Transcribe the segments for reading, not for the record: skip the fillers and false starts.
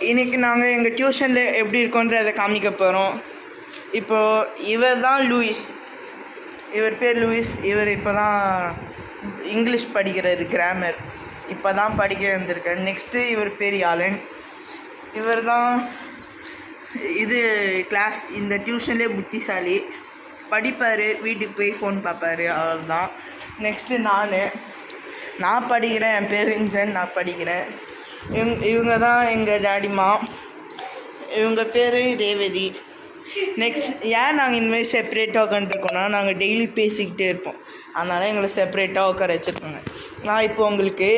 இன்றைக்கி நாங்கள் எங்கள் டியூஷனில் எப்படி இருக்கோன்றதை காமிக்க போகிறோம். இப்போது இவர் தான் லூயிஸ், இவர் பேர் லூயிஸ். இவர் இப்போ தான் இங்கிலீஷ் படிக்கிறது, கிராமர் இப்போ தான் படிக்க வந்திருக்கார். நெக்ஸ்ட்டு இவர் பேர் யாலன். இவர் தான் இது கிளாஸ் இந்த டியூஷன்லேயே புத்திசாலி, படிப்பார், வீட்டுக்கு போய் ஃபோன் பார்ப்பார், அவ்வளோதான். நெக்ஸ்ட்டு நான் படிக்கிறேன், என் பேர் இன்சன், நான் படிக்கிறேன். இவங்க தான் எங்கள் டாடிமா, இவங்க பேர் ரேவதி. நெக்ஸ்ட் ஏன் நாங்கள் இந்தமாதிரி செப்பரேட்டாக உட்காந்துருக்கோன்னா, நாங்கள் டெய்லி பேசிக்கிட்டே இருப்போம், அதனால் எங்களை செப்பரேட்டாக உட்கார வச்சுருக்கோங்க. நான் இப்போ உங்களுக்கு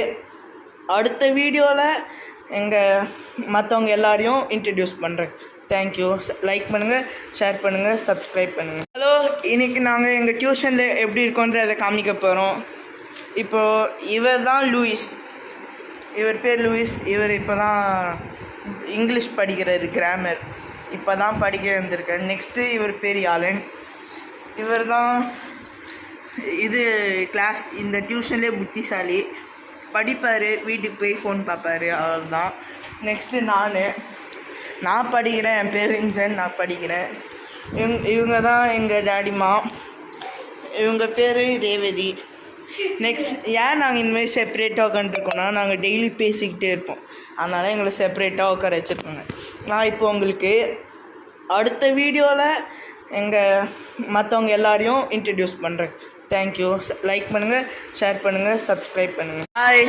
அடுத்த வீடியோவில் மற்றவங்க எல்லாரையும் இன்ட்ரடியூஸ் பண்ணுறேன். தேங்க்யூ. லைக் பண்ணுங்கள், ஷேர் பண்ணுங்கள், சப்ஸ்கிரைப் பண்ணுங்கள். ஹலோ, இன்றைக்கி நாங்கள் எங்கள் டியூஷனில் எப்படி இருக்கோன்றதை காமிக்க போகிறோம். இப்போது இவர் தான் லூயிஸ், இவர் பேர் லூயிஸ். இவர் இப்போ தான் இங்கிலீஷ் படிக்கிறது, கிராமர் இப்போ தான் படிக்க வந்திருக்கார். நெக்ஸ்ட்டு இவர் பேர் யாலன். இவர் தான் இது கிளாஸ் இந்த டியூஷன்லேயே புத்திசாலி, படிப்பார், வீட்டுக்கு போய் ஃபோன் பார்ப்பார், அவ்வளோதான். நெக்ஸ்ட்டு நான் படிக்கிறேன், என் பேர் இன்சன், நான் படிக்கிறேன். இவங்க தான் எங்கள் டாடிமா, இவங்க பேர் ரேவதி. நெக்ஸ்ட் ஏன் நாங்கள் இந்தமாதிரி செப்பரேட்டாக உட்காந்துருக்கோன்னா, நாங்கள் டெய்லி பேசிக்கிட்டே இருப்போம், அதனால் எங்களை செப்பரேட்டாக உட்கார வச்சுருக்கோங்க. நான் இப்போ உங்களுக்கு அடுத்த வீடியோவில் மற்றவங்க எல்லாரையும் இன்ட்ரடியூஸ் பண்ணுறேன். தேங்க்யூ. லைக் பண்ணுங்கள், ஷேர் பண்ணுங்கள், சப்ஸ்கிரைப் பண்ணுங்கள். பாய்.